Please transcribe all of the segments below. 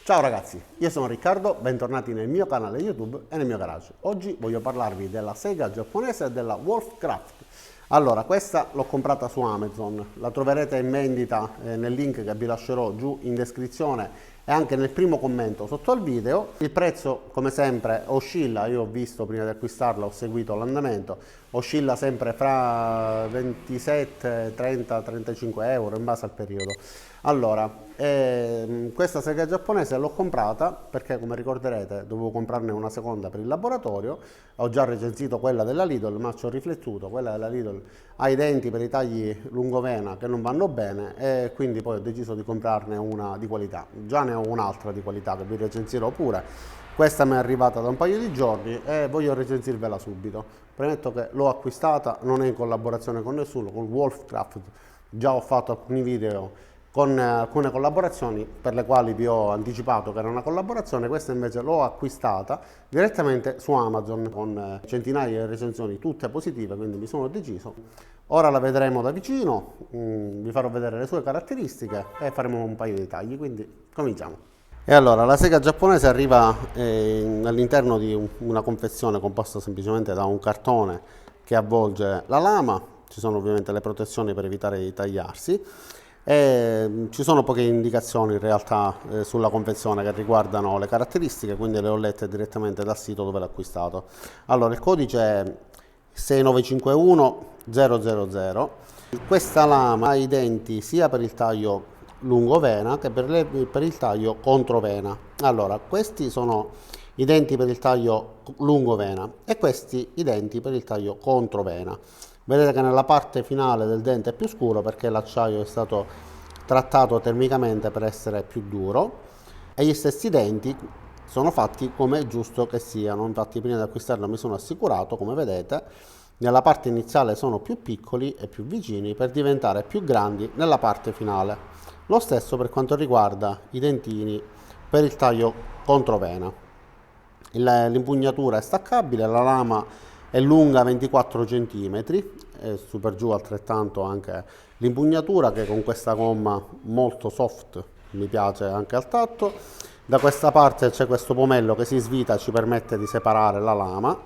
Ciao ragazzi, io sono Riccardo, bentornati nel mio canale YouTube e nel mio garage. Oggi voglio parlarvi della sega giapponese e della Wolfcraft. Allora, questa l'ho comprata su Amazon, la troverete in vendita nel link che vi lascerò giù in descrizione e anche nel primo commento sotto al video. Il prezzo, come sempre, oscilla, io ho visto prima di acquistarla, ho seguito l'andamento, oscilla sempre fra 27, 30, 35 euro in base al periodo. Allora, questa sega giapponese l'ho comprata perché, come ricorderete, dovevo comprarne una seconda per il laboratorio. Ho già recensito quella della Lidl, ma ci ho riflettuto, quella della Lidl ha i denti per i tagli lungovena che non vanno bene e quindi poi ho deciso di comprarne una di qualità. Già ne ho un'altra di qualità che vi recensirò pure. Questa mi è arrivata da un paio di giorni e voglio recensirvela subito. Premetto che l'ho acquistata, non è in collaborazione con nessuno, con Wolfcraft. Già ho fatto alcuni video con alcune collaborazioni per le quali vi ho anticipato che era una collaborazione. Questa invece l'ho acquistata direttamente su Amazon con centinaia di recensioni tutte positive, quindi mi sono deciso. Ora la vedremo da vicino, vi farò vedere le sue caratteristiche e faremo un paio di tagli, quindi cominciamo. E allora, la sega giapponese arriva all'interno di una confezione composta semplicemente da un cartone che avvolge la lama. Ci sono ovviamente le protezioni per evitare di tagliarsi. E ci sono poche indicazioni in realtà sulla confezione che riguardano le caratteristiche, quindi le ho lette direttamente dal sito dove l'ho acquistato. Allora, il codice è 6951000. Questa lama ha i denti sia per il taglio lungovena che per il taglio controvena. Allora, questi sono i denti per il taglio lungovena e questi i denti per il taglio controvena. Vedete che nella parte finale del dente è più scuro perché l'acciaio è stato trattato termicamente per essere più duro e gli stessi denti sono fatti come è giusto che siano. Infatti prima di acquistarlo mi sono assicurato, come vedete, nella parte iniziale sono più piccoli e più vicini per diventare più grandi nella parte finale. Lo stesso per quanto riguarda i dentini per il taglio controvena. L'impugnatura è staccabile, la lama è lunga 24 cm e su per giù altrettanto anche l'impugnatura, che con questa gomma molto soft mi piace anche al tatto. Da questa parte c'è questo pomello che si svita e ci permette di separare la lama.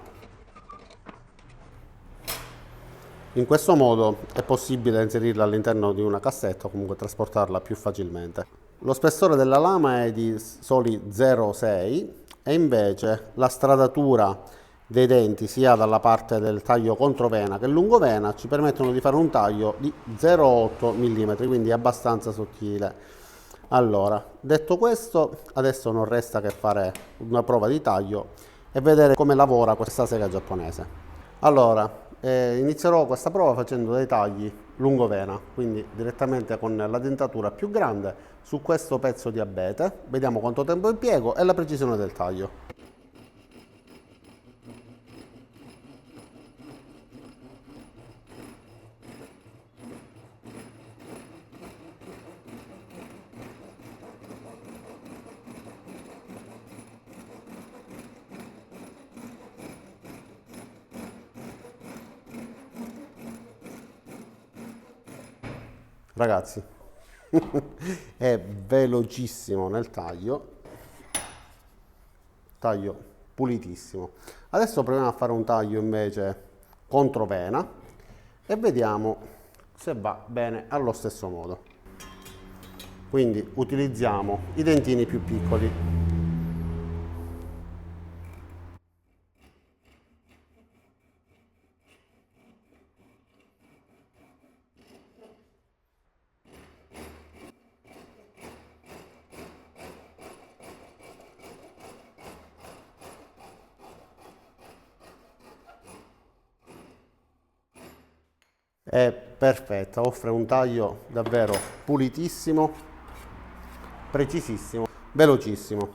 In questo modo è possibile inserirla all'interno di una cassetta o comunque trasportarla più facilmente. Lo spessore della lama è di soli 0,6 e invece la stradatura dei denti sia dalla parte del taglio controvena che lungovena ci permettono di fare un taglio di 0,8 mm, quindi abbastanza sottile. Allora, detto questo, adesso non resta che fare una prova di taglio e vedere come lavora questa sega giapponese. Allora, inizierò questa prova facendo dei tagli lungovena, quindi direttamente con la dentatura più grande su questo pezzo di abete. Vediamo quanto tempo impiego e la precisione del taglio. Ragazzi, è velocissimo nel taglio pulitissimo. Adesso proviamo a fare un taglio invece controvena e vediamo se va bene allo stesso modo. Quindi utilizziamo i dentini più piccoli. È perfetta, offre un taglio davvero pulitissimo, precisissimo, velocissimo.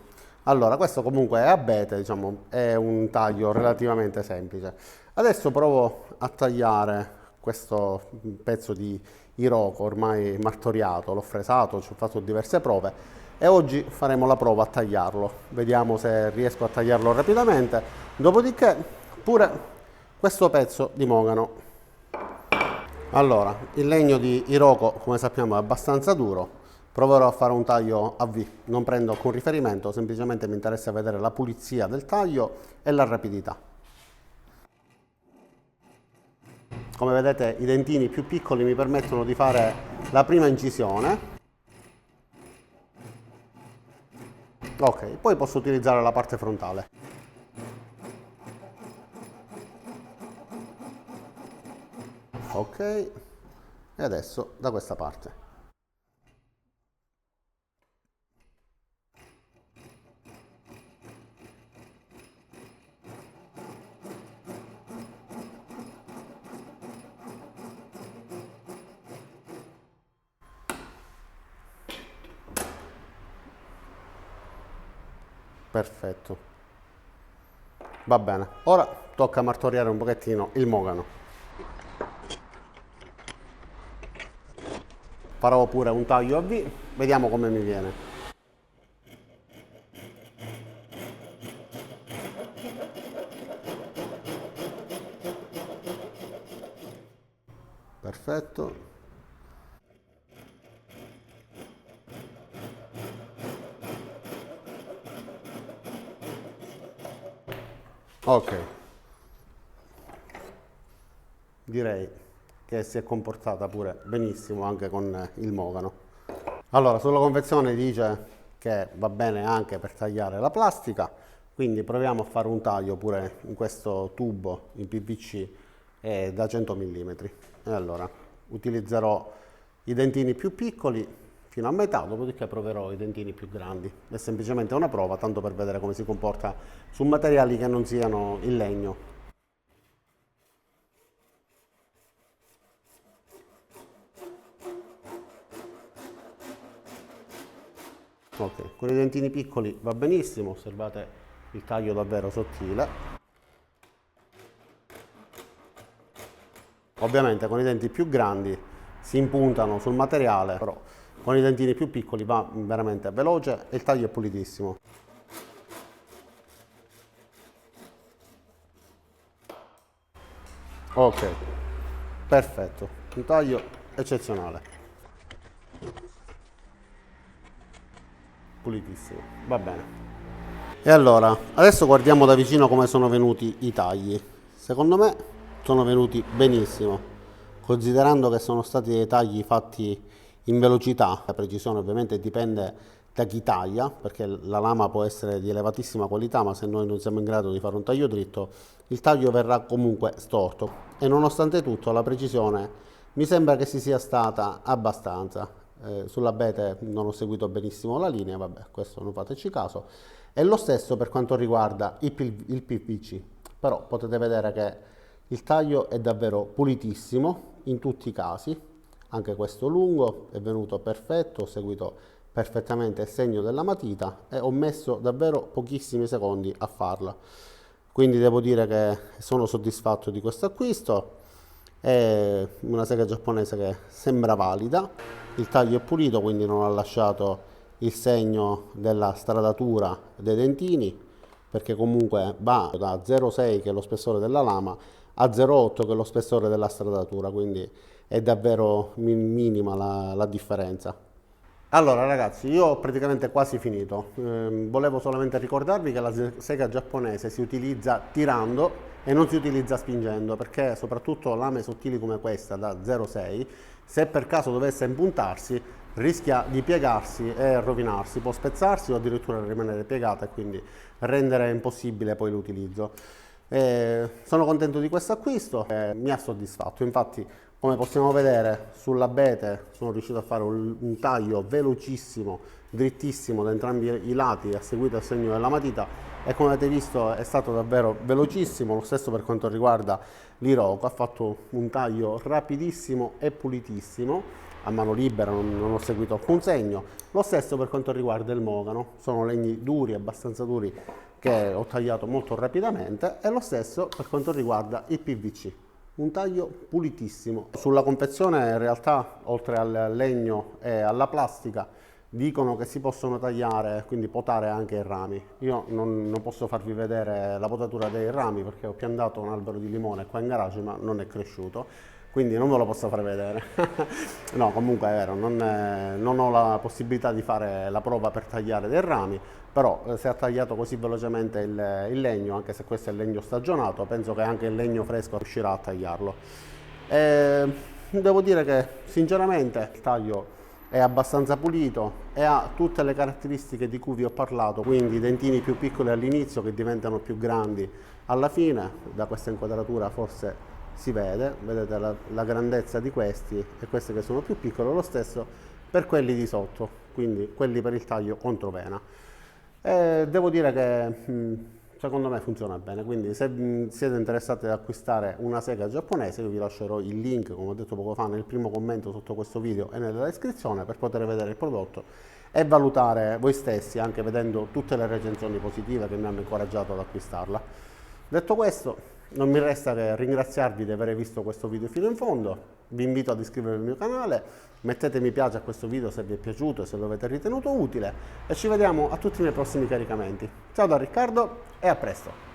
Allora, questo comunque è abete, diciamo, è un taglio relativamente semplice. Adesso provo a tagliare questo pezzo di Iroko ormai martoriato, l'ho fresato, ci ho fatto diverse prove e oggi faremo la prova a tagliarlo. Vediamo se riesco a tagliarlo rapidamente, dopodiché pure questo pezzo di mogano. Allora, il legno di Iroko, come sappiamo, è abbastanza duro, proverò a fare un taglio a V, non prendo alcun riferimento, semplicemente mi interessa vedere la pulizia del taglio e la rapidità. Come vedete i dentini più piccoli mi permettono di fare la prima incisione. Ok, poi posso utilizzare la parte frontale. Ok, e adesso da questa parte. Perfetto. Va bene. Ora tocca martoriare un pochettino il mogano. Farò pure un taglio a V, vediamo come mi viene. Perfetto. Ok. Direi che si è comportata pure benissimo anche con il mogano. Allora, sulla confezione dice che va bene anche per tagliare la plastica, quindi proviamo a fare un taglio pure in questo tubo in PVC da 100 mm. E allora, utilizzerò i dentini più piccoli fino a metà, dopodiché proverò i dentini più grandi. È semplicemente una prova, tanto per vedere come si comporta su materiali che non siano in legno. Ok, con i dentini piccoli va benissimo, osservate il taglio davvero sottile. Ovviamente con i denti più grandi si impuntano sul materiale, però con i dentini più piccoli va veramente veloce e il taglio è pulitissimo. Ok, perfetto, un taglio eccezionale, pulitissimo, va bene. E allora, adesso guardiamo da vicino come sono venuti i tagli. Secondo me sono venuti benissimo, considerando che sono stati dei tagli fatti in velocità. La precisione ovviamente dipende da chi taglia, perché la lama può essere di elevatissima qualità, ma se noi non siamo in grado di fare un taglio dritto, il taglio verrà comunque storto. E nonostante tutto, la precisione mi sembra che si sia stata abbastanza. Sull'abete non ho seguito benissimo la linea, vabbè, questo non fateci caso. E lo stesso per quanto riguarda il PVC, però potete vedere che il taglio è davvero pulitissimo in tutti i casi, anche questo lungo è venuto perfetto, ho seguito perfettamente il segno della matita e ho messo davvero pochissimi secondi a farla. Quindi devo dire che sono soddisfatto di questo acquisto. È una sega giapponese che sembra valida, il taglio è pulito, quindi non ha lasciato il segno della stradatura dei dentini, perché comunque va da 0,6 che è lo spessore della lama a 0,8 che è lo spessore della stradatura, quindi è davvero minima la differenza. Allora ragazzi, io ho praticamente quasi finito. Volevo solamente ricordarvi che la sega giapponese si utilizza tirando e non si utilizza spingendo, perché soprattutto lame sottili come questa da 0,6, se per caso dovesse impuntarsi, rischia di piegarsi e rovinarsi, può spezzarsi o addirittura rimanere piegata e quindi rendere impossibile poi l'utilizzo. Sono contento di questo acquisto, mi ha soddisfatto. Infatti, come possiamo vedere sull'abete sono riuscito a fare un taglio velocissimo, drittissimo da entrambi i lati, ha seguito il segno della matita e come avete visto è stato davvero velocissimo. Lo stesso per quanto riguarda l'Iroko, ha fatto un taglio rapidissimo e pulitissimo, a mano libera, non ho seguito alcun segno. Lo stesso per quanto riguarda il mogano, sono legni duri, abbastanza duri, che ho tagliato molto rapidamente, e lo stesso per quanto riguarda il PVC. Un taglio pulitissimo. Sulla confezione in realtà oltre al legno e alla plastica dicono che si possono tagliare, quindi potare anche i rami. Io non posso farvi vedere la potatura dei rami perché ho piantato un albero di limone qua in garage ma non è cresciuto. quindi non ve lo posso far vedere. No, comunque è vero, non ho la possibilità di fare la prova per tagliare dei rami, però se ha tagliato così velocemente il legno, anche se questo è il legno stagionato, penso che anche il legno fresco riuscirà a tagliarlo. Devo dire che sinceramente il taglio è abbastanza pulito e ha tutte le caratteristiche di cui vi ho parlato, quindi dentini più piccoli all'inizio che diventano più grandi alla fine. Da questa inquadratura forse si vede, vedete la grandezza di questi e questi che sono più piccoli, lo stesso per quelli di sotto, quindi quelli per il taglio controvena. Devo dire che secondo me funziona bene, quindi se siete interessati ad acquistare una sega giapponese, io vi lascerò il link, come ho detto poco fa, nel primo commento sotto questo video e nella descrizione per poter vedere il prodotto e valutare voi stessi, anche vedendo tutte le recensioni positive che mi hanno incoraggiato ad acquistarla. Detto questo, non mi resta che ringraziarvi di aver visto questo video fino in fondo, vi invito ad iscrivervi al mio canale, mettete mi piace a questo video se vi è piaciuto e se lo avete ritenuto utile e ci vediamo a tutti i miei prossimi caricamenti. Ciao da Riccardo e a presto!